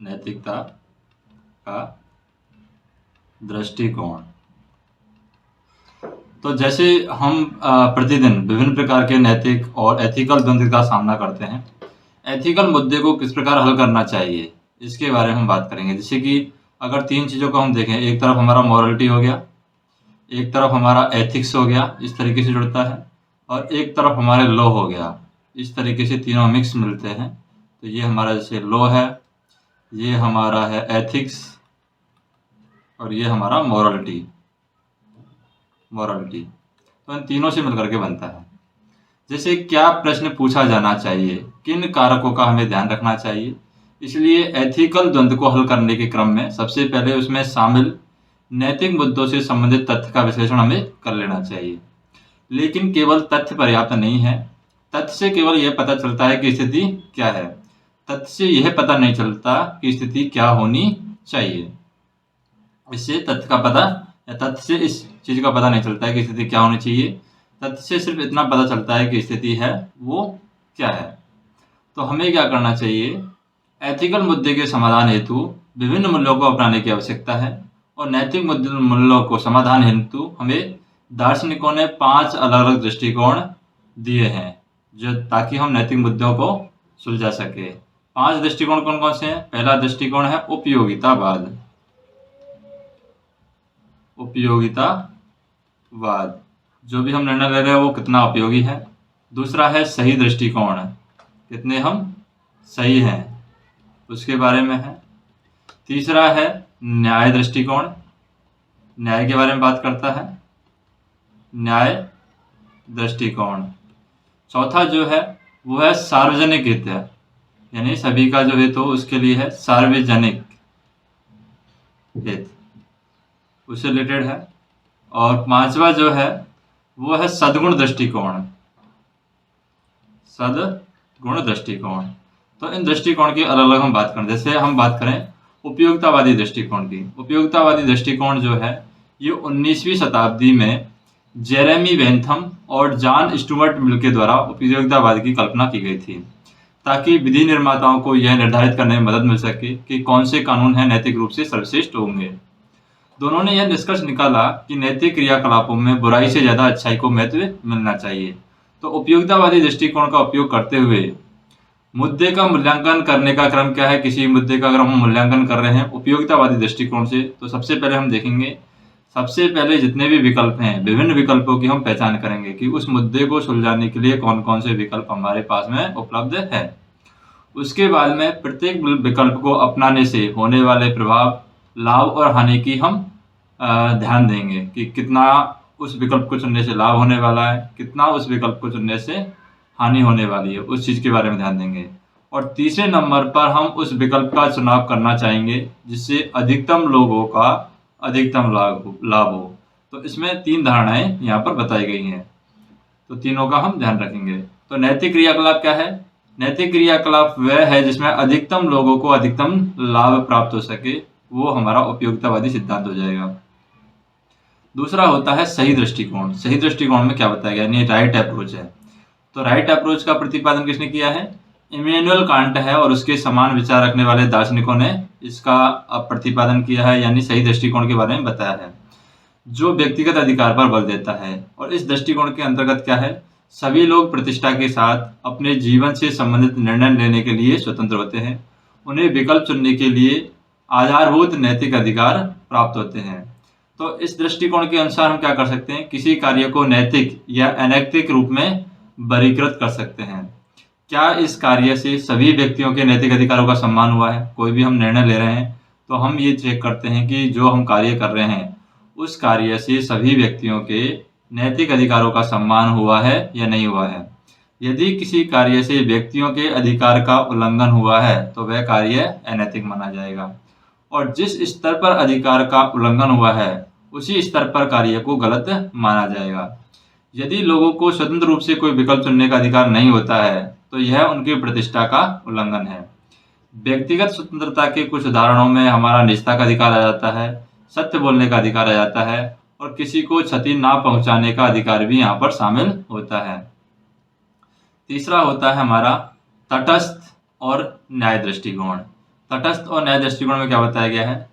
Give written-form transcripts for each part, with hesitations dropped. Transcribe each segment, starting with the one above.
नैतिकता का दृष्टिकोण। तो जैसे हम प्रतिदिन विभिन्न प्रकार के नैतिक और एथिकल द्वंद्व का सामना करते हैं, एथिकल मुद्दे को किस प्रकार हल करना चाहिए इसके बारे में हम बात करेंगे। जैसे कि अगर तीन चीज़ों को हम देखें, एक तरफ हमारा मॉरलिटी हो गया, एक तरफ हमारा एथिक्स हो गया, इस तरीके से जुड़ता है, और एक तरफ हमारे लॉ हो गया, इस तरीके से तीनों मिक्स मिलते हैं। तो ये हमारा जैसे लॉ है, ये हमारा है एथिक्स, और ये हमारा मॉरलिटी। तो इन तीनों से मिलकर के बनता है। जैसे क्या प्रश्न पूछा जाना चाहिए, किन कारकों का हमें ध्यान रखना चाहिए। इसलिए एथिकल द्वंद्व को हल करने के क्रम में सबसे पहले उसमें शामिल नैतिक मुद्दों से संबंधित तथ्य का विश्लेषण हमें कर लेना चाहिए। लेकिन केवल तथ्य पर्याप्त नहीं है। तथ्य से केवल यह पता चलता है कि स्थिति क्या है, तथ्य से यह पता नहीं चलता कि स्थिति क्या होनी चाहिए। इससे तथ्य से इस चीज का पता नहीं चलता है कि स्थिति क्या होनी चाहिए, तथ्य से सिर्फ इतना पता चलता है कि स्थिति है वो क्या है। तो हमें क्या करना चाहिए, एथिकल मुद्दे के समाधान हेतु विभिन्न मूल्यों को अपनाने की आवश्यकता है। और नैतिक मूल्यों को समाधान हेतु हमें दार्शनिकों ने 5 अलग अलग दृष्टिकोण दिए हैं, जो ताकि हम नैतिक मुद्दों को सुलझा सके। 5 दृष्टिकोण कौन कौन से हैं? पहला दृष्टिकोण है उपयोगितावाद। जो भी हम निर्णय ले रहे हैं वो कितना उपयोगी है। दूसरा है सही दृष्टिकोण, कितने हम सही हैं उसके बारे में है। तीसरा है न्याय दृष्टिकोण, न्याय के बारे में बात करता है, न्याय दृष्टिकोण। चौथा जो है वो है सार्वजनिक हित, यानी सभी का जो हित हो उसके लिए है सार्वजनिक हित, उससे रिलेटेड है। और पांचवा जो है वो है सद्गुण दृष्टिकोण। तो इन दृष्टिकोण की अलग अलग हम बात करें। जैसे हम बात करें उपयोगितावादी दृष्टिकोण की। उपयोगितावादी दृष्टिकोण जो है ये 19वीं शताब्दी में जेरेमी बेंथम और जॉन स्टुअर्ट मिल के द्वारा उपयोगितावाद की कल्पना की गई थी, ताकि विधि निर्माताओं को यह निर्धारित करने में मदद मिल सके कि कौन से कानून हैं नैतिक रूप से सर्वश्रेष्ठ होंगे। दोनों ने यह निष्कर्ष निकाला कि नैतिक क्रियाकलापों में बुराई से ज्यादा अच्छाई को महत्व मिलना चाहिए। तो उपयोगितावादी दृष्टिकोण का उपयोग करते हुए मुद्दे का मूल्यांकन करने का क्रम क्या है। किसी मुद्दे का अगर हम मूल्यांकन कर रहे हैं उपयोगितावादी दृष्टिकोण से, तो सबसे पहले हम देखेंगे, सबसे पहले जितने भी विकल्प हैं विभिन्न विकल्पों की हम पहचान करेंगे कि उस मुद्दे को सुलझाने के लिए कौन कौन से विकल्प हमारे पास में उपलब्ध है। उसके बाद में प्रत्येक विकल्प को अपनाने से होने वाले प्रभाव, लाभ और हानि की हम ध्यान देंगे कि कितना उस विकल्प को चुनने से लाभ होने वाला है, कितना उस विकल्प को चुनने से हानि होने वाली है, उस चीज के बारे में ध्यान देंगे। और तीसरे नंबर पर हम उस विकल्प का चुनाव करना चाहेंगे जिससे अधिकतम लोगों का अधिकतम लाभ हो। तो इसमें 3 धारणाएं यहाँ पर बताई गई हैं, तो तीनों का हम ध्यान रखेंगे। तो नैतिक क्रियाकलाप क्या है? नैतिक क्रियाकलाप वह है जिसमें अधिकतम लोगों को अधिकतम लाभ प्राप्त हो सके, वो हमारा उपयोगितावादी सिद्धांत हो जाएगा। दूसरा होता है सही दृष्टिकोण। सही दृष्टिकोण में क्या बताया गया, यानी राइट अप्रोच है। तो राइट अप्रोच का प्रतिपादन किसने किया है? इमैनुअल कांट है, और उसके समान विचार रखने वाले दार्शनिकों ने इसका प्रतिपादन किया है, यानी सही दृष्टिकोण के बारे में बताया है, जो व्यक्तिगत अधिकार पर बल देता है। और इस दृष्टिकोण के अंतर्गत क्या है, सभी लोग प्रतिष्ठा के साथ अपने जीवन से संबंधित निर्णय लेने के लिए स्वतंत्र होते हैं। उन्हें विकल्प चुनने के लिए आधारभूत नैतिक अधिकार प्राप्त होते हैं। तो इस दृष्टिकोण के अनुसार हम क्या कर सकते हैं, किसी कार्य को नैतिक या अनैतिक रूप में वर्गीकृत कर सकते हैं। क्या इस कार्य से सभी व्यक्तियों के नैतिक अधिकारों का सम्मान हुआ है? कोई भी हम निर्णय ले रहे हैं तो हम ये चेक करते हैं कि जो हम कार्य कर रहे हैं उस कार्य से सभी व्यक्तियों के नैतिक अधिकारों का सम्मान हुआ है या नहीं हुआ है। यदि किसी कार्य से व्यक्तियों के अधिकार का उल्लंघन हुआ है तो वह कार्य अनैतिक माना जाएगा, और जिस स्तर पर अधिकार का उल्लंघन हुआ है उसी स्तर पर कार्य को गलत माना जाएगा। यदि लोगों को स्वतंत्र रूप से कोई विकल्प चुनने का अधिकार नहीं होता है तो यह उनकी प्रतिष्ठा का उल्लंघन है। व्यक्तिगत स्वतंत्रता के कुछ उदाहरणों में हमारा निजता का अधिकार आ जाता है, सत्य बोलने का अधिकार आ जाता है, और किसी को क्षति ना पहुंचाने का अधिकार भी यहाँ पर शामिल होता है। तीसरा होता है हमारा तटस्थ और न्याय दृष्टिकोण। तटस्थ और न्याय दृष्टिकोण में क्या बताया गया है?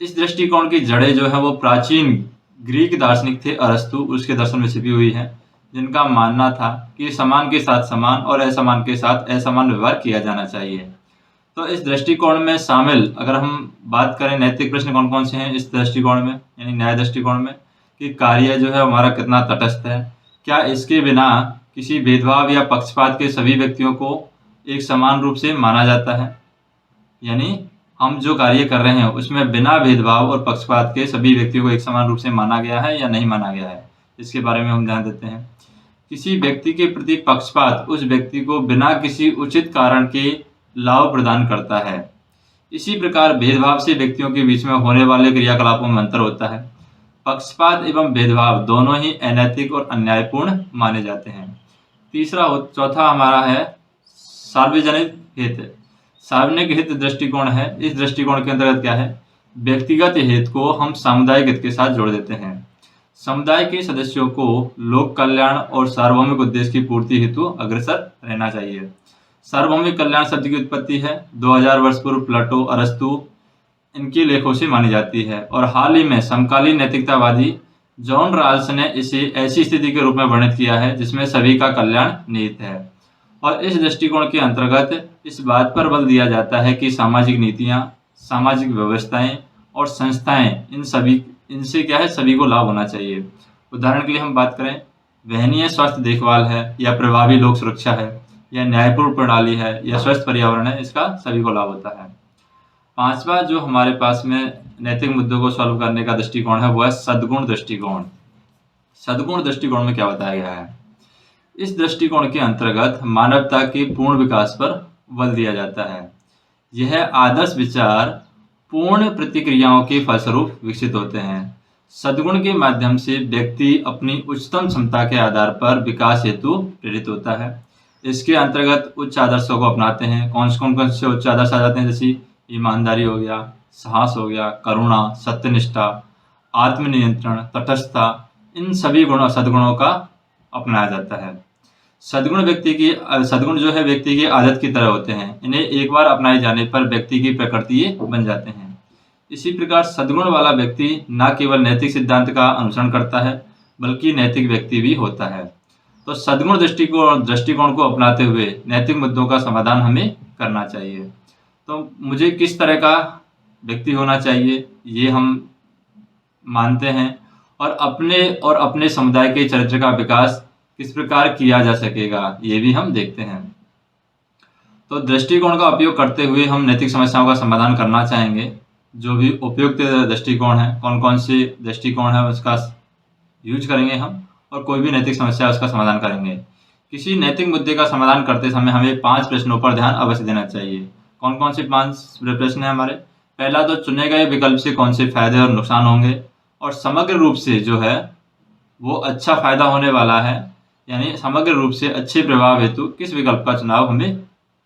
इस दृष्टिकोण की जड़ें जो है वो प्राचीन ग्रीक दार्शनिक थे अरस्तु, उसके दर्शन में छिपी हुई है, जिनका मानना था कि समान के साथ समान और असमान के साथ असमान व्यवहार किया जाना चाहिए। तो इस दृष्टिकोण में शामिल अगर हम बात करें नैतिक प्रश्न कौन कौन से हैं इस दृष्टिकोण में, यानी न्याय दृष्टिकोण में, कि कार्य जो है हमारा कितना तटस्थ है, क्या इसके बिना किसी भेदभाव या पक्षपात के सभी व्यक्तियों को एक समान रूप से माना जाता है, यानी हम जो कार्य कर रहे हैं उसमें बिना भेदभाव और पक्षपात के सभी व्यक्तियों को एक समान रूप से माना गया है या नहीं माना गया है, इसके बारे में हम ध्यान देते हैं। किसी व्यक्ति के प्रति पक्षपात उस व्यक्ति को बिना किसी उचित कारण के लाभ प्रदान करता है। इसी प्रकार भेदभाव से व्यक्तियों के बीच में होने वाले क्रियाकलापों में अंतर होता है। पक्षपात एवं भेदभाव दोनों ही अनैतिक और अन्यायपूर्ण माने जाते हैं। चौथा हमारा है सार्वजनिक हित। सार्वजनिक हित दृष्टिकोण है। इस दृष्टिकोण के अंतर्गत क्या है? व्यक्तिगत हित को हम सामुदायिक हित के साथ जोड़ देते हैं। समुदाय के सदस्यों को लोक कल्याण और सार्वभौमिक उद्देश्य की पूर्ति हेतु अग्रसर रहना चाहिए। सार्वभौमिक कल्याण शब्द की उत्पत्ति है 2000 वर्ष पूर्व प्लेटो, अरस्तु इनके लेखों से मानी जाती है, और हाल ही में समकालीन नैतिकतावादी जॉन राल्स ने इसे ऐसी स्थिति के रूप में वर्णित किया है जिसमें सभी का कल्याण निहित है। और इस दृष्टिकोण के अंतर्गत इस बात पर बल दिया जाता है कि सामाजिक नीतियां, सामाजिक व्यवस्थाएं और संस्थाएं इनसे क्या है, सभी को लाभ होना चाहिए। उदाहरण के लिए हम बात करें, वहनीय स्वास्थ्य देखभाल है या प्रभावी लोक सुरक्षा है या न्यायपूर्ण प्रणाली है या स्वस्थ पर्यावरण है, इसका सभी को लाभ होता है। पांचवा जो हमारे पास में नैतिक मुद्दों को सॉल्व करने का दृष्टिकोण है वो है सद्गुण दृष्टिकोण। सद्गुण दृष्टिकोण में क्या बताया गया है? इस दृष्टिकोण के अंतर्गत मानवता के पूर्ण विकास पर बल दिया जाता है। यह आदर्श विचार पूर्ण प्रतिक्रियाओं के फलस्वरूप विकसित होते हैं। सद्गुण के माध्यम से व्यक्ति अपनी उच्चतम क्षमता के आधार पर विकास हेतु प्रेरित होता है। इसके अंतर्गत उच्च आदर्शों को अपनाते हैं। कौन से उच्च आदर्श आ जाते हैं? जैसे ईमानदारी हो गया, साहस हो गया, करुणा, सत्यनिष्ठा, आत्मनियंत्रण, तटस्थता, इन सभी सद्गुणों का अपनाया जाता है। सद्गुण जो है व्यक्ति की आदत की तरह होते हैं। इन्हें एक बार अपनाए जाने पर व्यक्ति की प्रकृति ये बन जाते हैं। इसी प्रकार सद्गुण वाला व्यक्ति न केवल नैतिक सिद्धांत का अनुसरण करता है बल्कि नैतिक व्यक्ति भी होता है। तो सद्गुण दृष्टिकोण को अपनाते हुए नैतिक मुद्दों का समाधान हमें करना चाहिए। तो मुझे किस तरह का व्यक्ति होना चाहिए ये हम मानते हैं, और अपने समुदाय के चरित्र का विकास किस प्रकार किया जा सकेगा ये भी हम देखते हैं। तो दृष्टिकोण का उपयोग करते हुए हम नैतिक समस्याओं का समाधान करना चाहेंगे। जो भी उपयुक्त दृष्टिकोण है, कौन कौन से दृष्टिकोण है उसका यूज करेंगे हम, और कोई भी नैतिक समस्या उसका समाधान करेंगे। किसी नैतिक मुद्दे का समाधान करते समय हमें 5 प्रश्नों पर ध्यान अवश्य देना चाहिए। कौन कौन से 5 प्रश्न हैं हमारे? पहला, तो चुने गए विकल्प से कौन से फायदे और नुकसान होंगे, और समग्र रूप से जो है वो अच्छा फायदा होने वाला है, यानी समग्र रूप से अच्छे प्रभाव हेतु किस विकल्प का चुनाव हमें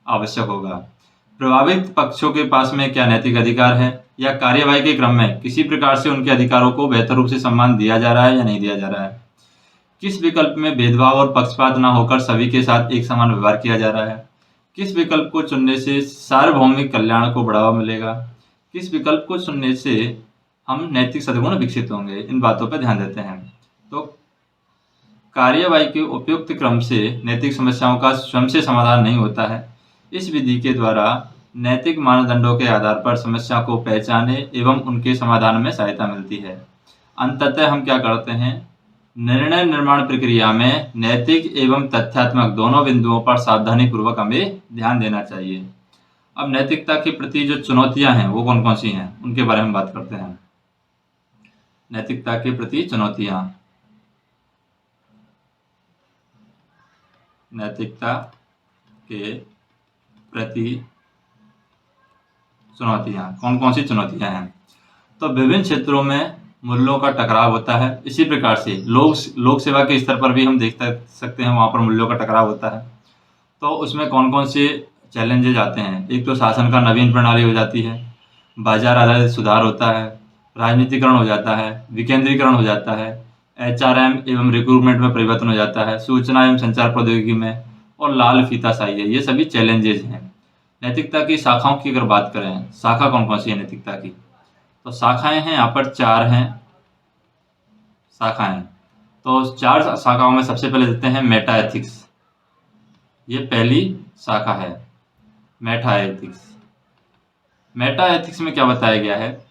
आवश्यक होगा। प्रभावित पक्षों के पास में क्या नैतिक अधिकार है, या कार्यवाही के क्रम में किसी प्रकार से उनके अधिकारों को बेहतर रूप से सम्मान दिया जा रहा है या नहीं दिया जा रहा है। किस विकल्प में भेदभाव और पक्षपात न होकर सभी के साथ एक समान व्यवहार किया जा रहा है। किस विकल्प को चुनने से सार्वभौमिक कल्याण को बढ़ावा मिलेगा। किस विकल्प को चुनने से हम नैतिक सद्गुण विकसित होंगे। इन बातों पर ध्यान देते हैं। तो कार्यवाही के उपयुक्त क्रम से नैतिक समस्याओं का स्वयं से समाधान नहीं होता है। इस विधि के द्वारा नैतिक मानदंडों के आधार पर समस्या को पहचाने एवं उनके समाधान में सहायता मिलती है। अंततः हम क्या करते हैं? निर्णय निर्माण प्रक्रिया में नैतिक एवं तथ्यात्मक दोनों बिंदुओं पर सावधानी पूर्वक हमें ध्यान देना चाहिए। अब नैतिकता के प्रति जो चुनौतियां हैं वो कौन कौन सी हैं उनके बारे में बात करते हैं। नैतिकता के प्रति चुनौतियां, नैतिकता के प्रति चुनौतियां कौन कौन सी चुनौतियां हैं? तो विभिन्न क्षेत्रों में मूल्यों का टकराव होता है। इसी प्रकार से लोक सेवा के स्तर पर भी हम देख सकते हैं, वहाँ पर मूल्यों का टकराव होता है। तो उसमें कौन कौन से चैलेंजेज आते हैं? एक तो शासन का नवीन प्रणाली हो जाती है, बाजार आधारित सुधार होता है, राजनीतिकरण हो जाता है, विकेंद्रीकरण हो जाता है, HRM एवं रिक्रूटमेंट में परिवर्तन हो जाता है, सूचना एवं संचार प्रौद्योगिकी में, और लाल फीताशाही है। ये सभी चैलेंजेज हैं। नैतिकता की शाखाओं की अगर बात करें, शाखा कौन कौन सी है नैतिकता की, तो शाखाएं हैं यहाँ पर 4 हैं शाखाएं। तो 4 शाखाओं में सबसे पहले देते हैं मेटा एथिक्स। ये पहली शाखा है मेटा एथिक्स। मेटा एथिक्स में क्या बताया गया है,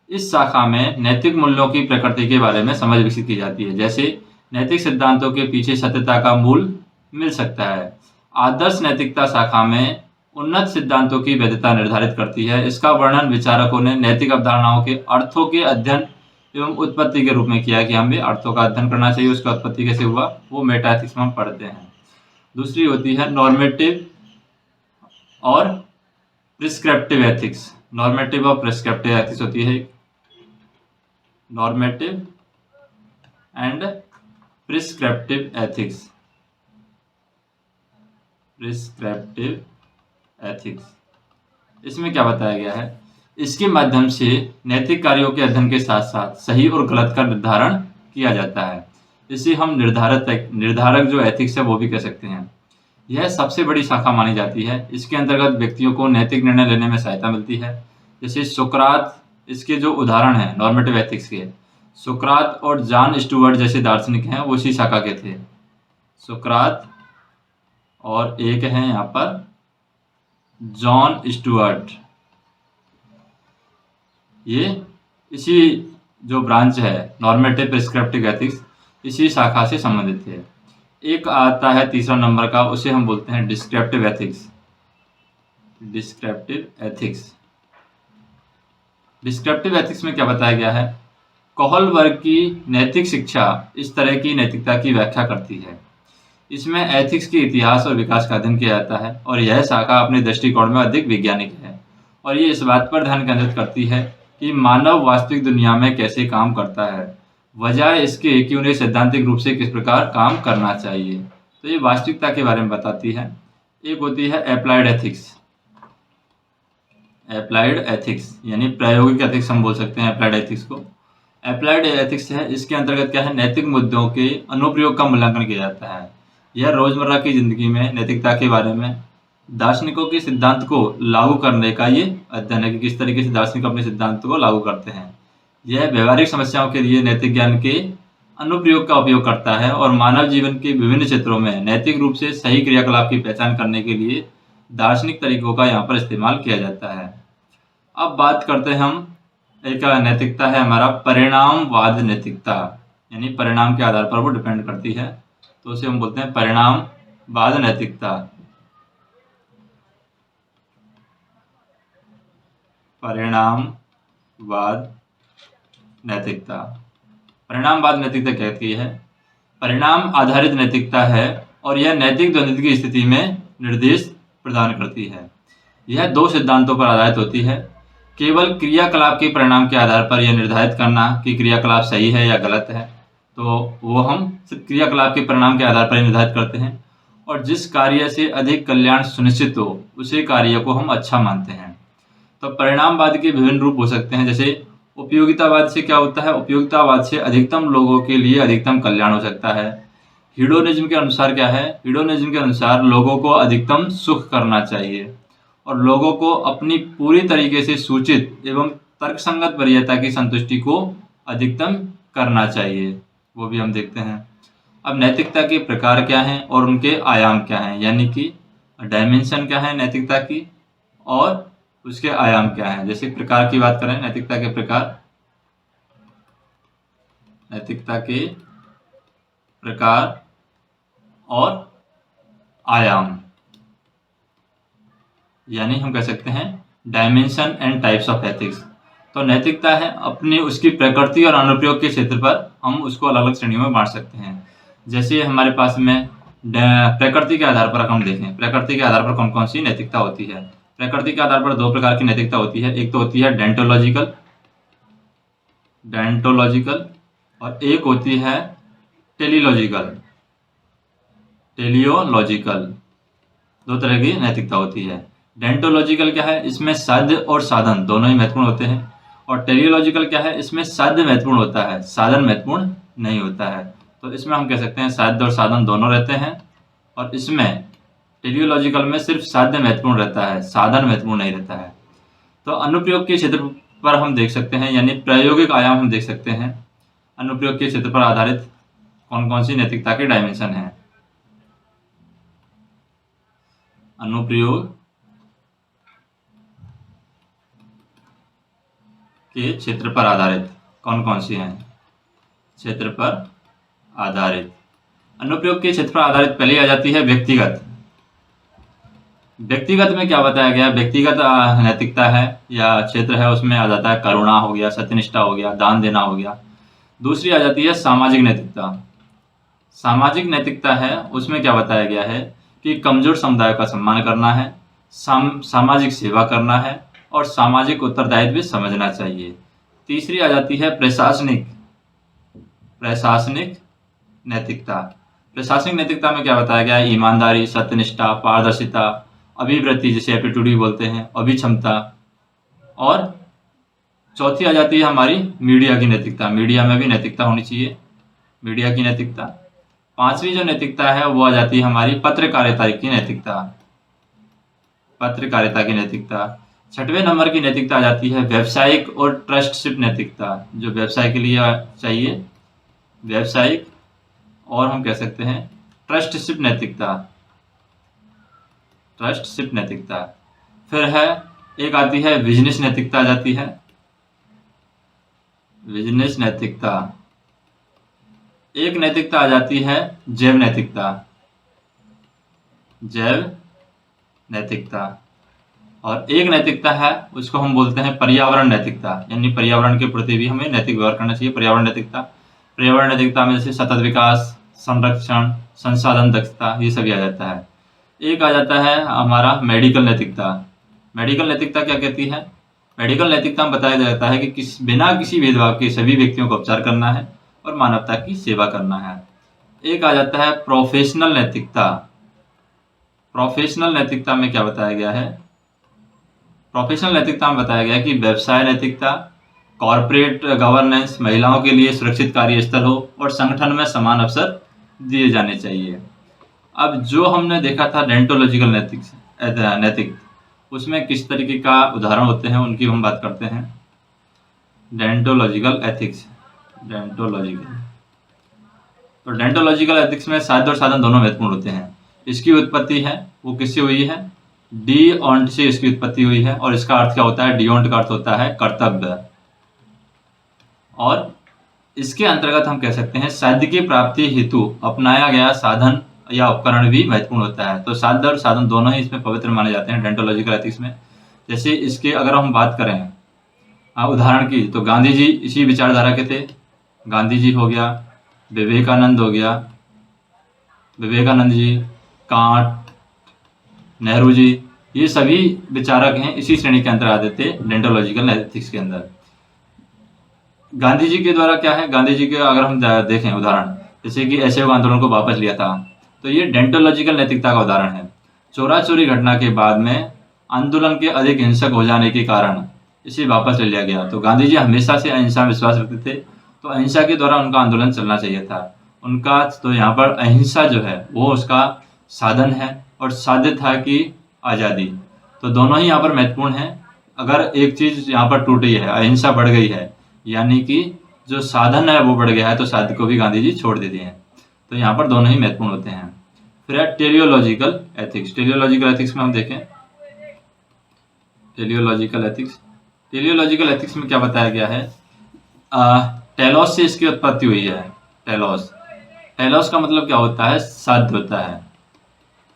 इस शाखा में नैतिक मूल्यों की प्रकृति के बारे में समझ विकसित की जाती है। जैसे नैतिक सिद्धांतों के पीछे सत्यता का मूल मिल सकता है। आदर्श नैतिकता शाखा में उन्नत सिद्धांतों की वैधता निर्धारित करती है। इसका वर्णन विचारकों ने नैतिक अवधारणाओं के अर्थों के अध्ययन एवं उत्पत्ति के रूप में किया कि हमें अर्थों का अध्ययन करना चाहिए, उसका उत्पत्ति कैसे हुआ वो मेटा एथिक्स में हम पढ़ते हैं। दूसरी होती है नॉर्मेटिव और प्रिस्क्रिप्टिव एथिक्स। नॉर्मेटिव और प्रिस्क्रिप्टिव एथिक्स होती है normative and prescriptive ethics. Prescriptive ethics, इसमें क्या बताया गया है, इसके माध्यम से नैतिक कार्यों के अध्ययन के साथ साथ सही और गलत का निर्धारण किया जाता है। इसे हम निर्धारक जो एथिक्स है वो भी कह सकते हैं। यह सबसे बड़ी शाखा मानी जाती है। इसके अंतर्गत व्यक्तियों को नैतिक निर्णय लेने में सहायता मिलती है। जैसे सुकरात, इसके जो उदाहरण हैं नॉर्मेटिव एथिक्स के, सुकरात और जॉन स्टुअर्ट जैसे दार्शनिक हैं वो इसी शाखा के थे। सुकरात और एक है यहाँ पर जॉन स्टुअर्ट, ये इसी जो ब्रांच है नॉर्मेटिव प्रिस्क्रिप्टिव एथिक्स इसी शाखा से संबंधित है। एक आता है तीसरा नंबर का, उसे हम बोलते हैं descriptive ethics. Descriptive ethics, descriptive ethics में क्या बताया गया है, कौहल वर्ग की नैतिक शिक्षा इस तरह की नैतिकता की व्याख्या करती है। इसमें एथिक्स के इतिहास और विकास का अध्ययन किया जाता है और यह शाखा अपने दृष्टिकोण में अधिक वैज्ञानिक है और ये इस बात पर ध्यान केंद्रित करती है कि मानव वास्तविक दुनिया में कैसे काम करता है, बजाय इसके कि उन्हें सैद्धांतिक रूप से किस प्रकार काम करना चाहिए। तो ये वास्तविकता के बारे में बताती है। एक होती है एप्लाइड एथिक्स। एप्लाइड एथिक्स यानी प्रायोगिक एथिक्स हम बोल सकते हैं एप्लाइड एथिक्स को। एप्लाइड एथिक्स है, इसके अंतर्गत क्या है, नैतिक मुद्दों के अनुप्रयोग का मूल्यांकन किया जाता है। यह रोजमर्रा की जिंदगी में नैतिकता के बारे में दार्शनिकों के सिद्धांत को लागू करने का ये अध्ययन है कि किस तरीके से दार्शनिक अपने सिद्धांत को लागू करते हैं। यह व्यवहारिक समस्याओं के लिए नैतिक ज्ञान के अनुप्रयोग का उपयोग करता है और मानव जीवन के विभिन्न क्षेत्रों में नैतिक रूप से सही क्रियाकलाप की पहचान करने के लिए दार्शनिक तरीकों का यहाँ पर इस्तेमाल किया जाता है। अब बात करते हैं हम, एक नैतिकता है हमारा परिणामवाद नैतिकता, यानी परिणाम के आधार पर वो डिपेंड करती है, तो उसे हम बोलते हैं परिणामवाद नैतिकता। परिणामवाद नैतिकता, परिणामवाद नैतिकता कहती है परिणाम आधारित नैतिकता है और यह नैतिक द्वंद्व की स्थिति में निर्देश प्रदान करती है। यह दो सिद्धांतों पर आधारित होती है। केवल क्रियाकलाप के परिणाम के आधार पर यह निर्धारित करना कि क्रियाकलाप सही है या गलत है, तो वो हम सिर्फ क्रियाकलाप के परिणाम के आधार पर ही निर्धारित करते हैं और जिस कार्य से अधिक कल्याण सुनिश्चित हो उसे कार्य को हम अच्छा मानते हैं। तो परिणामवाद के विभिन्न रूप हो सकते हैं। जैसे उपयोगितावाद से क्या होता है, उपयोगितावाद से अधिकतम लोगों के लिए अधिकतम कल्याण हो सकता है। हीडोनिज्म के अनुसार क्या है, हीडोनिज्म के अनुसार लोगों को अधिकतम सुख करना चाहिए और लोगों को अपनी पूरी तरीके से सूचित एवं तर्कसंगत वरीयता की संतुष्टि को अधिकतम करना चाहिए, वो भी हम देखते हैं। अब नैतिकता के प्रकार क्या हैं और उनके आयाम क्या हैं, यानी कि डायमेंशन क्या है नैतिकता की और उसके आयाम क्या हैं। जैसे प्रकार की बात करें, नैतिकता के प्रकार, नैतिकता के प्रकार और आयाम, यानी हम कह सकते हैं dimension and types of ethics. तो नैतिकता है अपनी उसकी प्रकृति और अनुप्रयोग के क्षेत्र पर हम उसको अलग अलग श्रेणियों में बांट सकते हैं। जैसे हमारे पास में प्रकृति के आधार पर हम देखें, प्रकृति के आधार पर कौन कौन सी नैतिकता होती है। प्रकृति के आधार पर दो प्रकार की नैतिकता होती है, एक तो होती है डेंटोलॉजिकल और एक होती है टेलियोलॉजिकल। दो तरह की नैतिकता होती है। डेंटोलॉजिकल क्या है, इसमें साध्य और साधन दोनों ही महत्वपूर्ण होते हैं और टेलियोलॉजिकल क्या है, इसमें साध्य महत्वपूर्ण होता है, साधन महत्वपूर्ण नहीं होता है। तो इसमें हम कह सकते हैं साध्य और साधन दोनों रहते हैं और इसमें टेलियोलॉजिकल में सिर्फ साध्य महत्वपूर्ण रहता है, साधन महत्वपूर्ण नहीं रहता है। तो अनुप्रयोग के क्षेत्र पर हम देख सकते हैं, यानी प्रायोगिक आयाम हम देख सकते हैं। अनुप्रयोग के क्षेत्र पर आधारित कौन कौन सी नैतिकता के डायमेंशन हैं। अनुप्रयोग के क्षेत्र पर आधारित कौन कौन सी हैं। क्षेत्र पर आधारित, अनुप्रयोग के क्षेत्र पर आधारित पहले आ जाती है व्यक्तिगत। व्यक्तिगत में क्या बताया गया, व्यक्तिगत नैतिकता है या क्षेत्र है, उसमें आ जाता है करुणा हो गया, सत्यनिष्ठा हो गया, दान देना हो गया। दूसरी आ जाती है सामाजिक नैतिकता। सामाजिक नैतिकता है, उसमें क्या बताया गया है कि कमजोर समुदाय का सम्मान करना है, सामाजिक सेवा करना है और सामाजिक उत्तरदायित्व भी समझना चाहिए। तीसरी आ जाती है प्रशासनिक नैतिकता। प्रशासनिक नैतिकता में क्या बताया गया है, ईमानदारी, सत्यनिष्ठा, पारदर्शिता, अभिवृत्ति जिसे एप्टीट्यूड भी बोलते हैं, अभिक्षमता। और चौथी आ जाती है हमारी मीडिया की नैतिकता। मीडिया में भी नैतिकता होनी चाहिए, मीडिया की नैतिकता। पांचवी जो नैतिकता है वो आ जाती है हमारी पत्रकारिता की नैतिकता। छठवें नंबर की नैतिकता आ जाती है व्यावसायिक और ट्रस्टशिप नैतिकता, जो व्यवसाय के लिए चाहिए, व्यावसायिक और हम कह सकते हैं ट्रस्टशिप नैतिकता। फिर है एक आती है बिजनेस नैतिकता आ जाती है, बिजनेस नैतिकता। एक नैतिकता आ जाती है जैव नैतिकता। और एक नैतिकता है उसको हम बोलते हैं पर्यावरण नैतिकता, यानी पर्यावरण के प्रति भी हमें नैतिक व्यवहार करना चाहिए। पर्यावरण नैतिकता में जैसे सतत विकास, संरक्षण, संसाधन दक्षता, ये सभी आ जाता है। एक आ जाता है हमारा मेडिकल नैतिकता क्या कहती है, मेडिकल नैतिकता में बताया जाता है कि बिना किसी भेदभाव के सभी व्यक्तियों को उपचार करना है और मानवता की सेवा करना है। एक आ जाता है प्रोफेशनल नैतिकता में क्या बताया गया है, प्रोफेशनल नैतिकता में बताया गया है कि व्यवसाय नैतिकता, कॉर्पोरेट गवर्नेंस, महिलाओं के लिए सुरक्षित कार्यस्थल हो और संगठन में समान अवसर दिए जाने चाहिए। अब जो हमने देखा था डेंटोलॉजिकल नैतिक, उसमें किस तरीके का उदाहरण होते हैं उनकी हम बात करते हैं। डेंटोलॉजिकल एथिक्स, तो डेंटोलॉजिकल एथिक्स में साध्य और साधन दोनों महत्वपूर्ण होते हैं। इसकी उत्पत्ति है वो किससे हुई है, डीओंट से इसकी उत्पत्ति हुई है। और इसका अर्थ क्या होता है, डीओंट का अर्थ होता है कर्तव्य। और इसके अंतर्गत हम कह सकते हैं साध्य की प्राप्ति हेतु अपनाया गया साधन या उपकरण भी महत्वपूर्ण होता है। तो साध्य और साधन दोनों ही इसमें पवित्र माने जाते हैं डेंटोलॉजिकल एथिक्स में। जैसे इसके अगर हम बात करें उदाहरण की, तो गांधी जी इसी विचारधारा के थे। गांधी जी हो गया, विवेकानंद जी, कांट, नेहरू जी, ये सभी विचारक हैं, इसी श्रेणी के अंदर आते थे डेंटोलॉजिकल एथिक्स के अंदर। गांधी जी के द्वारा क्या है, गांधी जी के अगर हम देखें उदाहरण, जैसे कि असहयोग आंदोलन को वापस लिया था, तो ये डेंटोलॉजिकल नैतिकता का उदाहरण है। चोरा चोरी घटना के बाद में आंदोलन के अधिक हिंसक हो जाने के कारण इसे वापस ले लिया गया। तो गांधी जी हमेशा से अहिंसा में विश्वास रखते थे, तो अहिंसा के द्वारा उनका आंदोलन चलना चाहिए था उनका। तो यहाँ पर अहिंसा जो है वो उसका साधन है और साध्य था कि आज़ादी। तो दोनों ही यहाँ पर महत्वपूर्ण है। अगर एक चीज़ यहाँ पर टूटी है, अहिंसा बढ़ गई है, यानी कि जो साधन है वो बढ़ गया है, तो साध्य को भी गांधी जी छोड़ देते हैं। तो यहाँ पर दोनों ही महत्वपूर्ण होते हैं। फिर है टेलियोलॉजिकल एथिक्स में हम देखें, टेलियोलॉजिकल एथिक्स में क्या बताया गया है, टेलोस से इसकी उत्पत्ति हुई है। टेलोस का मतलब क्या होता है, साध्य होता है,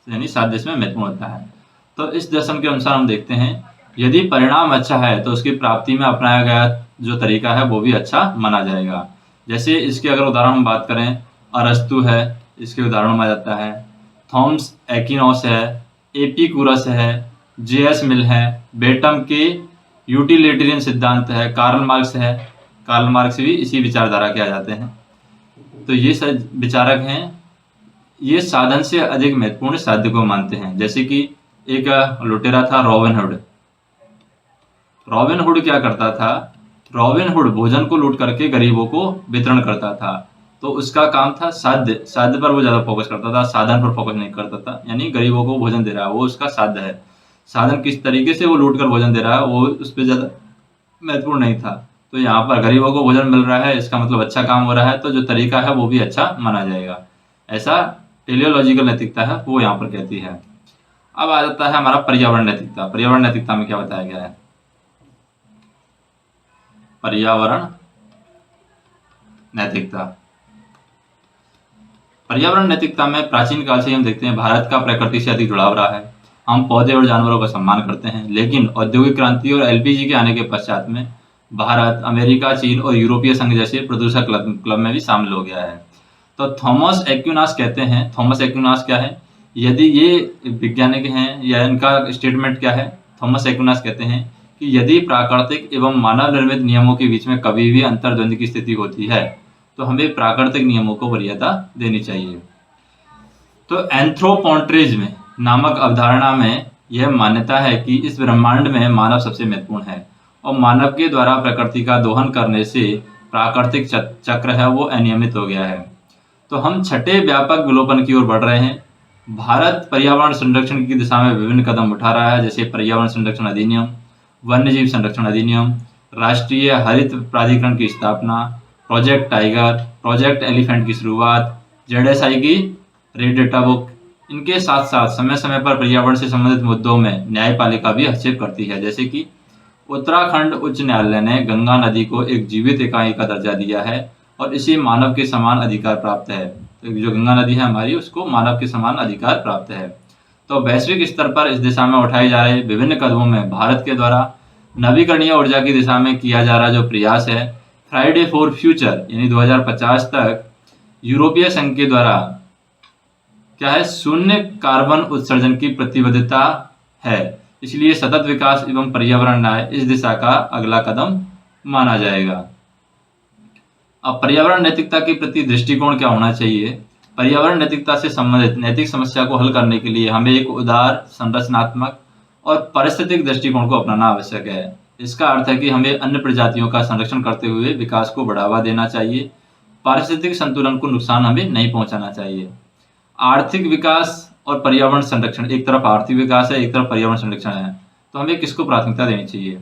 यानी साध्य इसमें महत्वपूर्ण होता है। तो इस दर्शन के अनुसार हम देखते हैं यदि परिणाम अच्छा है तो उसकी प्राप्ति में अपनाया गया जो तरीका है वो भी अच्छा माना जाएगा। जैसे इसके अगर उदाहरण हम बात करें, अरस्तु है, इसके उदाहरण में आ जाता है, थॉमस एक्विनोस है, एपिकुरस है, जे.एस. मिल है, बेटम के यूटिलिटेरियन सिद्धांत है, कार्ल मार्क्स भी इसी विचारधारा के आ जाते हैं। तो ये सब विचारक हैं, ये साधन से अधिक महत्वपूर्ण साध्य को मानते हैं। जैसे कि एक लुटेरा था रॉबिन हुड क्या करता था, रॉबिन हुड भोजन को लूट करके गरीबों को वितरण करता था। तो उसका काम था साध्य, साध्य पर वो ज़्यादा फोकस करता था, साधन पर फोकस नहीं करता था। यानी गरीबों को भोजन दे रहा है वो उसका साध्य है, साधन किस तरीके से वो लूट कर भोजन दे रहा है वो उस पर ज़्यादा महत्वपूर्ण नहीं था। तो यहाँ पर गरीबों को भोजन मिल रहा है, इसका मतलब अच्छा काम हो रहा है, तो जो तरीका है वो भी अच्छा माना जाएगा। ऐसा टेलियोलॉजिकल नैतिकता है वो यहाँ पर कहती है। अब आ जाता है हमारा पर्यावरण नैतिकता। पर्यावरण नैतिकता में क्या बताया गया है? पर्यावरण नैतिकता। पर्यावरण नैतिकता में प्राचीन काल से हम देखते हैं भारत का प्रकृति से अधिक जुड़ाव रहा है। हम पौधे और जानवरों का सम्मान करते हैं, लेकिन औद्योगिक क्रांति और एलपीजी के आने के पश्चात में भारत, अमेरिका, चीन और यूरोपीय संघ जैसे प्रदूषक क्लब में भी शामिल हो गया है। तो थॉमस एक्विनास कहते हैं, थॉमस एक्विनास क्या है? यदि ये वैज्ञानिक हैं या इनका स्टेटमेंट क्या है? थॉमस एक्विनास कहते हैं कि यदि प्राकृतिक एवं मानव निर्मित नियमों के बीच में कभी भी अंतर्द्वंद की स्थिति होती है तो हमें प्राकृतिक नियमों को वरीयता देनी चाहिए। तो एंथ्रोपोन्ट्रिज्म नामक अवधारणा में यह मान्यता है कि इस ब्रह्मांड में मानव सबसे महत्वपूर्ण है और मानव के द्वारा प्रकृति का दोहन करने से प्राकृतिक चक्र है वो अनियमित हो गया है। तो हम छठे व्यापक विलोपन की ओर बढ़ रहे हैं। भारत पर्यावरण संरक्षण की दिशा में विभिन्न कदम उठा रहा है, जैसे पर्यावरण संरक्षण अधिनियम, वन्यजीव संरक्षण अधिनियम, राष्ट्रीय हरित प्राधिकरण की स्थापना, प्रोजेक्ट टाइगर, प्रोजेक्ट एलिफेंट की शुरुआत, जेडएसआई की रेड डेटा बुक। इनके साथ साथ समय समय पर पर्यावरण से संबंधित मुद्दों में न्यायपालिका भी हस्तक्षेप करती है, जैसे कि उत्तराखंड उच्च न्यायालय ने गंगा नदी को एक जीवित इकाई का दर्जा दिया है और इसे मानव के समान अधिकार प्राप्त है। तो जो गंगा नदी है हमारी, उसको मानव के समान अधिकार प्राप्त है। तो वैश्विक स्तर पर इस दिशा में उठाए जा रहे विभिन्न कदमों में भारत के द्वारा नवीकरणीय ऊर्जा की दिशा में किया जा रहा जो प्रयास है, फ्राइडे फॉर फ्यूचर यानी 2050 तक यूरोपीय संघ के द्वारा क्या है, शून्य कार्बन उत्सर्जन की प्रतिबद्धता है। इसलिए सतत विकास एवं पर्यावरण न्याय इस दिशा का अगला कदम माना जाएगा। अब पर्यावरण नैतिकता के प्रति दृष्टिकोण क्या होना चाहिए? पर्यावरण नैतिकता से संबंधित नैतिक समस्या को हल करने के लिए हमें एक उदार, संरचनात्मक और पारिस्थितिक दृष्टिकोण को अपनाना आवश्यक है। इसका अर्थ है कि हमें अन्य प्रजातियों का संरक्षण करते हुए विकास को बढ़ावा देना चाहिए। पारिस्थितिक संतुलन को नुकसान हमें नहीं पहुंचाना चाहिए। आर्थिक विकास और पर्यावरण संरक्षण, एक तरफ आर्थिक विकास है, एक तरफ पर्यावरण संरक्षण है, तो हमें किसको प्राथमिकता देनी चाहिए?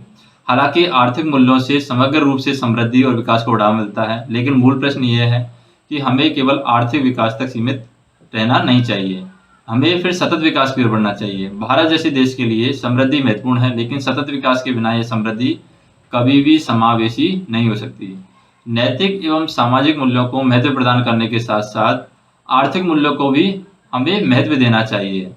हालांकि आर्थिक मूल्यों से समग्र रूप से समृद्धि और विकास को बढ़ावा मिलता है, लेकिन मूल प्रश्न ये है कि हमें केवल आर्थिक विकास तक सीमित रहना नहीं चाहिए, हमें फिर सतत विकास की ओर बढ़ना चाहिए। भारत जैसे देश के लिए समृद्धि महत्वपूर्ण है, लेकिन सतत विकास के बिना यह समृद्धि कभी भी समावेशी नहीं हो सकती। नैतिक एवं सामाजिक मूल्यों को महत्व प्रदान करने के साथ साथ आर्थिक मूल्यों को भी हमें महत्व देना चाहिए।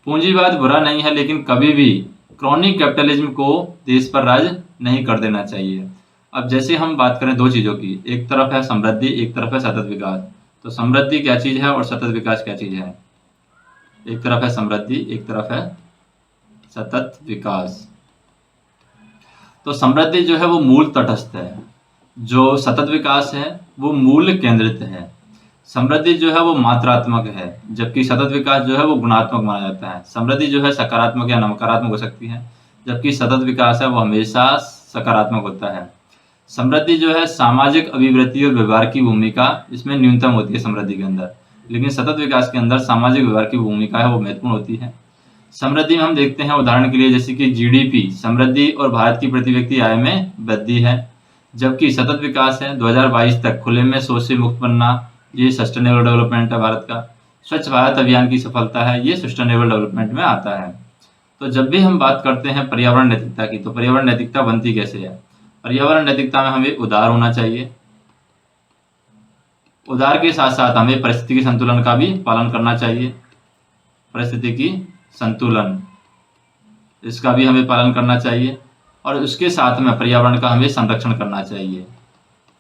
पूंजीवाद बुरा नहीं है, लेकिन कभी भी क्रॉनिक कैपिटलिज्म को देश पर राज नहीं कर देना चाहिए। अब जैसे हम बात करें दो चीज़ों की, एक तरफ है समृद्धि, एक तरफ है सतत विकास। तो समृद्धि क्या चीज़ है और सतत विकास क्या चीज़ है? एक तरफ है समृद्धि, एक तरफ है सतत विकास। तो समृद्धि जो है वो मूल तटस्थ है, जो सतत विकास है वो मूल केंद्रित है। समृद्धि जो है वो मात्रात्मक है, जबकि सतत विकास जो है वो गुणात्मक माना जाता है। समृद्धि जो है सकारात्मक या नकारात्मक हो सकती है, जबकि सतत विकास है वो हमेशा सकारात्मक होता है। समृद्धि जो है सामाजिक अभिवृद्धि और व्यवहार की भूमिका इसमें न्यूनतम होती है समृद्धि के अंदर, लेकिन सतत विकास के अंदर सामाजिक व्यवहार की भूमिका है वो महत्वपूर्ण होती है। समृद्धि में हम देखते हैं उदाहरण के लिए जैसे कि जीडीपी, समृद्धि और भारत की प्रति व्यक्ति आय में वृद्धि है, जबकि सतत विकास है 2022 तक खुले में शौच से मुक्त बनना, ये सस्टेनेबल डेवलपमेंट है भारत का। स्वच्छ भारत अभियान की सफलता है, ये सस्टेनेबल डेवलपमेंट में आता है। तो जब भी हम बात करते हैं पर्यावरण नैतिकता की, तो पर्यावरण नैतिकता बनती कैसे है? पर्यावरण नैतिकता में हमें उदार होना चाहिए, उदार के साथ साथ हमें परिस्थिति संतुलन का भी पालन करना चाहिए। परिस्थिति संतुलन, इसका भी हमें पालन करना चाहिए और उसके साथ में पर्यावरण का हमें संरक्षण करना चाहिए।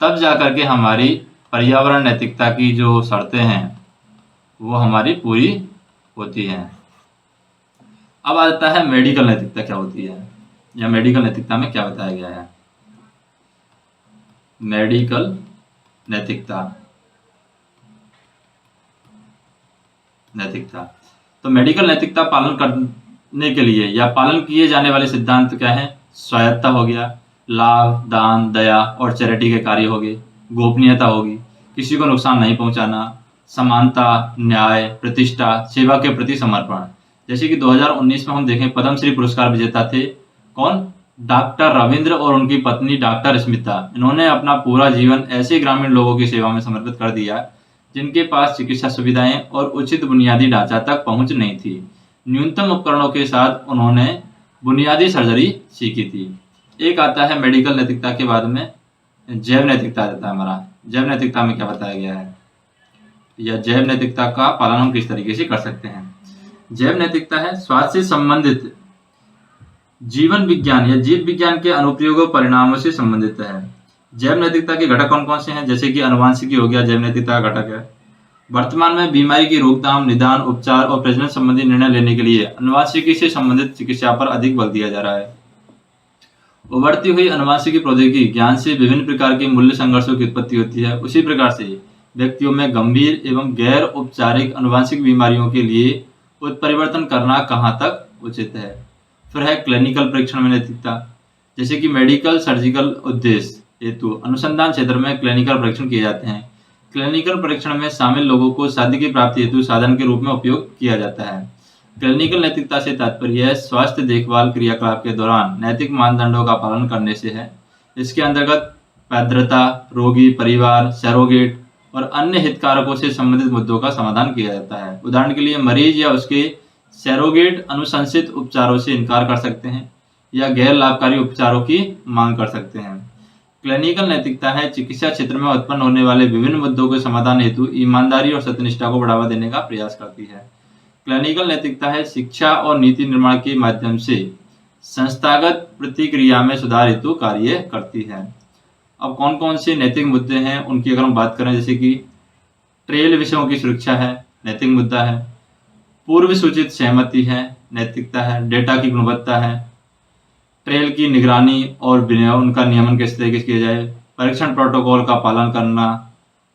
तब जाकर के हमारी पर्यावरण नैतिकता की जो शर्तें हैं वो हमारी पूरी होती हैं। अब आता है मेडिकल नैतिकता क्या होती है, या मेडिकल नैतिकता में क्या बताया गया है। मेडिकल नैतिकता तो मेडिकल नैतिकता पालन करने के लिए या पालन किए जाने वाले सिद्धांत क्या है? स्वायत्तता हो गया, लाभ, दान, दया और चैरिटी के कार्य हो गए, गोपनीयता होगी, किसी को नुकसान नहीं पहुंचाना, समानता, न्याय, प्रतिष्ठा, सेवा के प्रति समर्पण। जैसे कि 2019 में हम देखें पद्मश्री पुरस्कार विजेता थे कौन? डॉक्टर रविंद्र और उनकी पत्नी डॉक्टर स्मिता। इन्होंने अपना पूरा जीवन ऐसे ग्रामीण लोगों की सेवा में समर्पित कर दिया जिनके पास चिकित्सा सुविधाएं और उचित बुनियादी ढांचा तक पहुंच नहीं थी। न्यूनतम उपकरणों के साथ उन्होंने बुनियादी सर्जरी सीखी थी। एक आता है मेडिकल नैतिकता के बाद में जैव नैतिकता आता है हमारा। जैव नैतिकता में क्या बताया गया है, या जैव नैतिकता का पालन हम किस तरीके से कर सकते हैं। जैव नैतिकता है स्वास्थ्य से संबंधित जीवन विज्ञान या जीव विज्ञान के अनुप्रयोगों परिणामों से संबंधित है। जैव नैतिकता के घटक कौन कौन से हैं? जैसे कि अनुवांशिकी हो गया, जैव नैतिकता का घटक है। वर्तमान में बीमारी की रोकथाम, निदान, उपचार और प्रजनन संबंधी निर्णय लेने के लिए अनुवांशिकी से संबंधित चिकित्सा पर अधिक बल दिया जा रहा है। उभरती हुई अनुवांशिकी प्रौद्योगिकी ज्ञान से विभिन्न प्रकार के मूल्य संघर्षों की उत्पत्ति होती है। उसी प्रकार से व्यक्तियों में गंभीर एवं गैर औपचारिक अनुवांशिक बीमारियों के लिए उत्परिवर्तन करना कहाँ तक उचित है। फिर है क्लिनिकल परीक्षण में नैतिकता। जैसे कि मेडिकल सर्जिकल उद्देश्य हेतु अनुसंधान क्षेत्र में क्लिनिकल परीक्षण किए जाते हैं। क्लिनिकल परीक्षण में शामिल लोगों को शादी की प्राप्ति हेतु साधन के रूप में उपयोग किया जाता है। क्लिनिकल नैतिकता से तात्पर्य है स्वास्थ्य देखभाल क्रियाकलाप के दौरान नैतिक मानदंडों का पालन करने से है। इसके अंतर्गत पात्रता, रोगी, परिवार, सरोगेट और अन्य हितधारकों से संबंधित मुद्दों का समाधान किया जाता है। उदाहरण के लिए मरीज या उसके सरोगेट अनुशंसित उपचारों से इनकार कर सकते हैं या गैर लाभकारी उपचारों की मांग कर सकते हैं। क्लिनिकल नैतिकता है चिकित्सा क्षेत्र में उत्पन्न होने वाले विभिन्न मुद्दों के समाधान हेतु ईमानदारी और सत्यनिष्ठा को बढ़ावा देने का प्रयास करती है। क्लिनिकल नैतिकता है शिक्षा और नीति निर्माण के माध्यम से संस्थागत प्रतिक्रिया में सुधार हेतु कार्य करती है। अब कौन कौन से नैतिक मुद्दे हैं उनकी अगर हम बात करें, जैसे कि ट्रेल विषयों की सुरक्षा है, नैतिक मुद्दा है। पूर्व सूचित सहमति है, नैतिकता है। डेटा की गुणवत्ता है। ट्रेल की निगरानी और उनका नियमन किस तरीके से किया जाए। परीक्षण प्रोटोकॉल का पालन करना।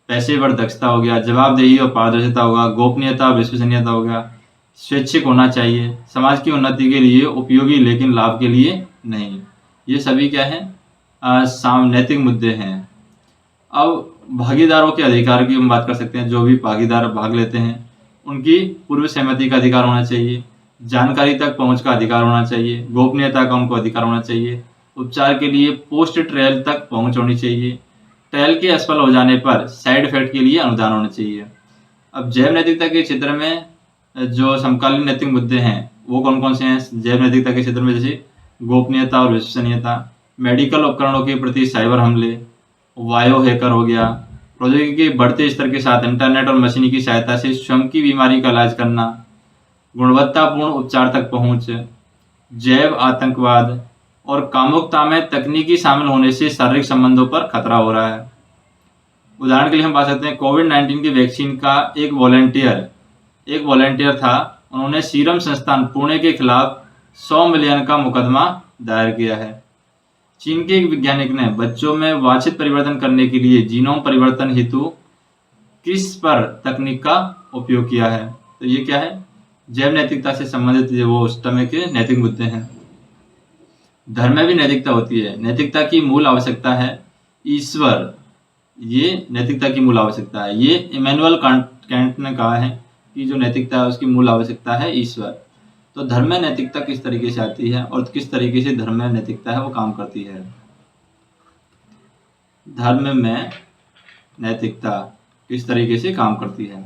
पेशेवर दक्षता हो गया, जवाबदेही और पारदर्शिता होगा, गोपनीयता विश्वसनीयता हो गया, स्वैच्छिक होना चाहिए, समाज की उन्नति के लिए उपयोगी लेकिन लाभ के लिए नहीं। ये सभी क्या है, नैतिक मुद्दे हैं। अब भागीदारों के अधिकार की हम बात कर सकते हैं। जो भी भागीदार भाग लेते हैं उनकी पूर्व सहमति का अधिकार होना चाहिए, जानकारी तक पहुंच का अधिकार होना चाहिए, गोपनीयता का उनको अधिकार होना चाहिए, उपचार के लिए पोस्ट ट्रायल तक पहुंच होनी चाहिए, ट्रायल के असफल हो जाने पर साइड इफेक्ट के लिए अनुदान होना चाहिए। अब जैव नैतिकता के क्षेत्र में जो समकालीन नैतिक मुद्दे हैं वो कौन कौन से हैं जैव नैतिकता के क्षेत्र में? जैसे गोपनीयता और विश्वसनीयता, मेडिकल उपकरणों के प्रति साइबर हमले, बायो हैकर हो गया, प्रौद्योगिकी के बढ़ते स्तर के साथ इंटरनेट और मशीनी की सहायता से स्वयं की बीमारी का इलाज करना, गुणवत्तापूर्ण उपचार तक पहुंच, जैव आतंकवाद और कामुकता में तकनीकी शामिल होने से शारीरिक संबंधों पर खतरा हो रहा है। उदाहरण के लिए हम बात करते हैं कोविड-19 की वैक्सीन का एक वॉलेंटियर था। उन्होंने सीरम संस्थान पुणे के खिलाफ 100 मिलियन का मुकदमा दायर किया है। चीन के एक वैज्ञानिक ने बच्चों में वांछित परिवर्तन करने के लिए जीनोम परिवर्तन हेतु क्रिस्पर तकनीक का उपयोग किया है। तो ये क्या है, जैव नैतिकता से संबंधित वो उस समय के नैतिक मुद्दे हैं। धर्म में भी नैतिकता होती है। नैतिकता की मूल आवश्यकता है ईश्वर, ये नैतिकता की मूल आवश्यकता है। ये इमैनुअल कैंट ने कहा है कि जो नैतिकता है उसकी मूल आवश्यकता है ईश्वर। तो धर्म में नैतिकता किस तरीके से आती है और किस तरीके से धर्म में नैतिकता है वो काम करती है। धर्म में नैतिकता किस तरीके से काम करती है?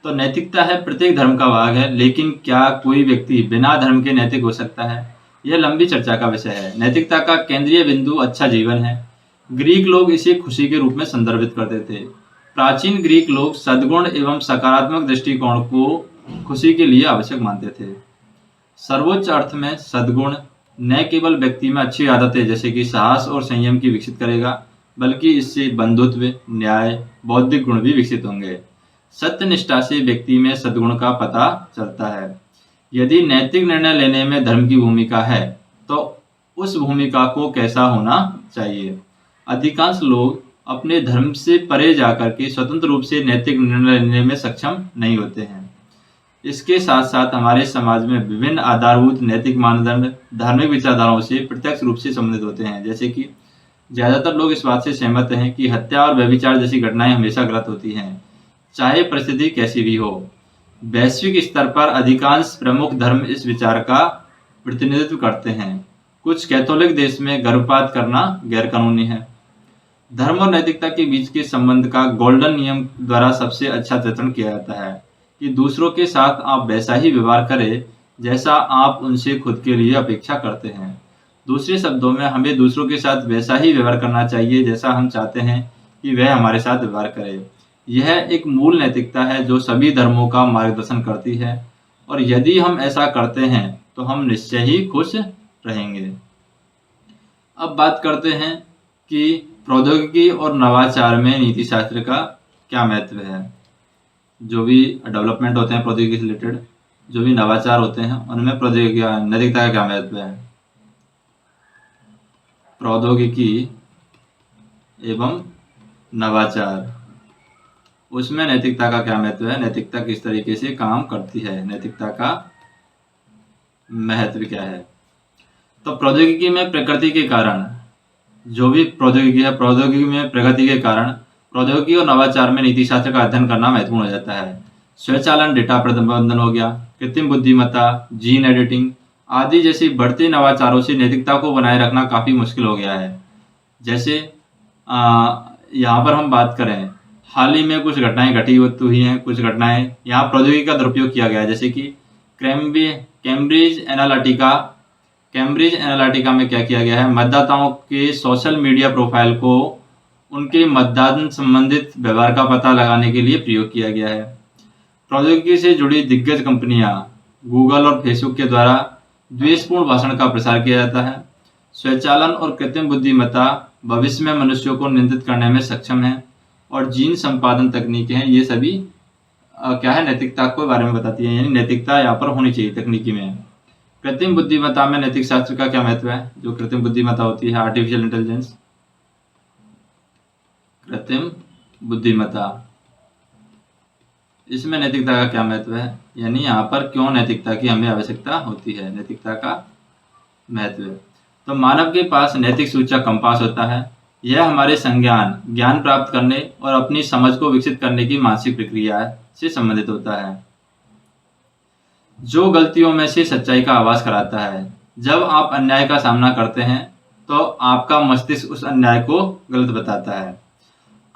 तो नैतिकता है प्रत्येक धर्म का भाग है, लेकिन क्या कोई व्यक्ति बिना धर्म के नैतिक हो सकता है? यह लंबी चर्चा का विषय है। नैतिकता का केंद्रीय बिंदु अच्छा जीवन है। ग्रीक लोग इसे खुशी के रूप में संदर्भित करते थे। प्राचीन ग्रीक लोग सद्गुण एवं सकारात्मक दृष्टिकोण को खुशी के लिए आवश्यक मानते थे। सर्वोच्च अर्थ में सद्गुण न केवल व्यक्ति में अच्छी आदतें जैसे कि साहस और संयम की विकसित करेगा, बल्कि इससे बंधुत्व, न्याय, बौद्धिक गुण भी विकसित होंगे। सत्यनिष्ठा से व्यक्ति में सद्गुण का पता चलता है। यदि नैतिक निर्णय लेने में धर्म की भूमिका है तो उस भूमिका को कैसा होना चाहिए? अधिकांश लोग अपने धर्म से परे जाकर के स्वतंत्र रूप से नैतिक निर्णय लेने में सक्षम नहीं होते हैं। इसके साथ साथ हमारे समाज में विभिन्न आधारभूत नैतिक मानदंड धार्मिक विचारधाराओं से प्रत्यक्ष रूप से संबंधित होते हैं, जैसे कि ज़्यादातर लोग इस बात से सहमत हैं कि हत्या और व्यभिचार जैसी घटनाएं हमेशा गलत होती हैं, चाहे परिस्थिति कैसी भी हो। वैश्विक स्तर पर अधिकांश प्रमुख धर्म इस विचार का प्रतिनिधित्व करते हैं। कुछ कैथोलिक देश में गर्भपात करना गैरकानूनी है। धर्म और नैतिकता के बीच के संबंध का गोल्डन नियम द्वारा सबसे अच्छा चित्रण किया जाता है कि दूसरों के साथ आप वैसा ही व्यवहार करें जैसा आप उनसे खुद के लिए अपेक्षा करते हैं। दूसरे शब्दों में, हमें दूसरों के साथ वैसा ही व्यवहार करना चाहिए जैसा हम चाहते हैं कि वह हमारे साथ व्यवहार करे। यह एक मूल नैतिकता है जो सभी धर्मों का मार्गदर्शन करती है, और यदि हम ऐसा करते हैं तो हम निश्चय ही खुश रहेंगे। अब बात करते हैं कि प्रौद्योगिकी और नवाचार में नीति शास्त्र का क्या महत्व है। जो भी डेवलपमेंट होते हैं प्रौद्योगिकी से रिलेटेड, जो भी नवाचार होते हैं, उनमें प्रौद्योगिकी नैतिकता का क्या महत्व है। प्रौद्योगिकी एवं नवाचार, उसमें नैतिकता का क्या महत्व है, नैतिकता किस तरीके से काम करती है, नैतिकता का महत्व क्या है। तो प्रौद्योगिकी में प्रकृति के कारण, जो भी प्रौद्योगिकी है, प्रौद्योगिकी में प्रगति के कारण प्रौद्योगिकी और नवाचार में नीति शास्त्र का अध्ययन करना महत्वपूर्ण हो जाता है। स्वचालन, डेटा प्रबंधन हो गया, कृत्रिम बुद्धिमत्ता, जीन एडिटिंग आदि जैसी बढ़ते नवाचारों से नैतिकता को बनाए रखना काफ़ी मुश्किल हो गया है। जैसे यहाँ पर हम बात करें, हाल ही में कुछ घटनाएं घटी हुई हैं, कुछ घटनाएं यहाँ प्रौद्योगिकी का दुरुपयोग किया गया है। जैसे कि कैम्ब्रिज एनालिटिका में क्या किया गया है, मतदाताओं के सोशल मीडिया प्रोफाइल को उनके मतदान संबंधित व्यवहार का पता लगाने के लिए प्रयोग किया गया है। प्रौद्योगिकी से जुड़ी दिग्गज कंपनियां गूगल और फेसबुक के द्वारा द्वेषपूर्ण भाषण का प्रसार किया जाता है। स्वचालन और कृत्रिम बुद्धिमत्ता भविष्य में मनुष्यों को नियंत्रित करने में सक्षम है, और जीन संपादन तकनीकें हैं, ये सभी क्या है, नैतिकता के बारे में बताती है। यानी नैतिकता यहाँ पर होनी चाहिए तकनीकी में। कृत्रिम बुद्धिमत्ता में नैतिक शास्त्र का क्या महत्व है। जो कृत्रिम बुद्धिमत्ता होती है, आर्टिफिशियल इंटेलिजेंस, कृत्रिम बुद्धिमत्ता, इसमें नैतिकता का क्या महत्व है, यानी यहाँ पर क्यों नैतिकता की हमें आवश्यकता होती है, नैतिकता का महत्व। तो मानव के पास नैतिक सूचक कंपास होता है। यह हमारे ज्ञान प्राप्त करने और अपनी समझ को विकसित करने की मानसिक प्रक्रिया से संबंधित होता है, जो गलतियों में से सच्चाई का आभास कराता है। जब आप अन्याय का सामना करते हैं तो आपका मस्तिष्क उस अन्याय को गलत बताता है।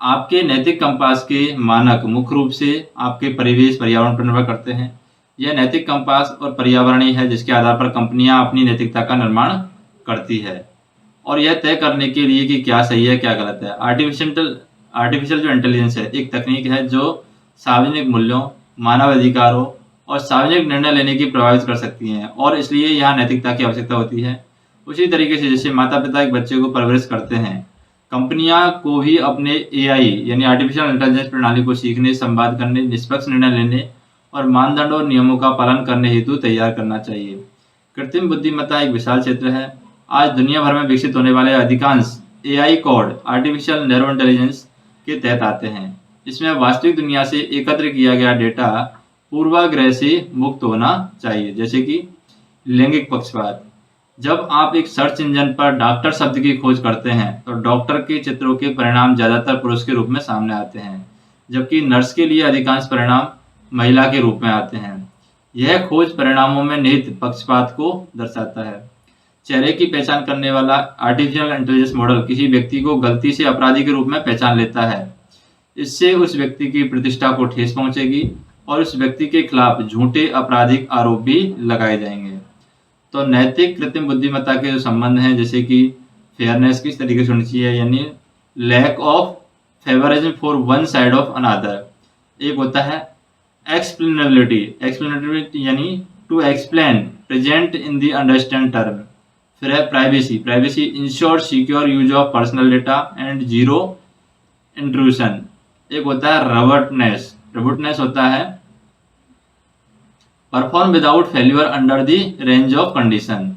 आपके नैतिक कंपास के मानक मुख्य रूप से आपके परिवेश पर्यावरण पर निर्भर करते हैं। यह नैतिक कंपास और पर्यावरणीय है जिसके आधार पर कंपनियां अपनी नैतिकता का निर्माण करती है, और यह तय करने के लिए कि क्या सही है क्या गलत है। आर्टिफिशियल जो इंटेलिजेंस है, एक तकनीक है जो सार्वजनिक मूल्यों, मानव अधिकारों और सार्वजनिक निर्णय लेने की प्रभावित कर सकती हैं, और इसलिए यहाँ नैतिकता की आवश्यकता होती है। उसी तरीके से जैसे माता पिता एक बच्चे को परवरिश करते हैं, कंपनियां को भी अपने एआई यानी आर्टिफिशियल इंटेलिजेंस प्रणाली को सीखने, संवाद करने, निष्पक्ष निर्णय लेने और मानदंड और नियमों का पालन करने हेतु तैयार करना चाहिए। कृत्रिम बुद्धिमत्ता एक विशाल क्षेत्र है। आज दुनिया भर में विकसित होने वाले अधिकांश AI code artificial narrow intelligence के तहत आते हैं। इसमें वास्तविक दुनिया से एकत्र किया गया डेटा पूर्वाग्रह से मुक्त होना चाहिए। जैसे कि लैंगिक पक्षपात, जब आप एक सर्च इंजन पर डॉक्टर शब्द की खोज करते हैं तो डॉक्टर के चित्रों के परिणाम ज्यादातर पुरुष के रूप में सामने आते हैं, जबकि नर्स के लिए अधिकांश परिणाम महिला के रूप में आते हैं। यह खोज परिणामों में निहित पक्षपात को दर्शाता है। चेहरे की पहचान करने वाला आर्टिफिशियल इंटेलिजेंस मॉडल किसी व्यक्ति को गलती से अपराधी के रूप में पहचान लेता है। इससे उस व्यक्ति की प्रतिष्ठा को ठेस पहुंचेगी और उस व्यक्ति के खिलाफ झूठे आपराधिक आरोप भी लगाए जाएंगे। तो नैतिक कृत्रिम बुद्धिमत्ता के जो संबंध हैं, जैसे कि फेयरनेस किस तरीके से होनी चाहिए, यानी lack of favouritism for one side of another. एक होता है एक्सप्लेनेबिलिटी यानी to explain present in the understand term. फिर है privacy ensure secure use of personal data and zero intrusion. एक होता है रोबोटनेस होता है perform without failure under the range of condition.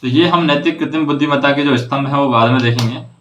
तो ये हम नैतिक कृत्रिम बुद्धिमत्ता के जो स्तंभ है वो बाद में देखेंगे।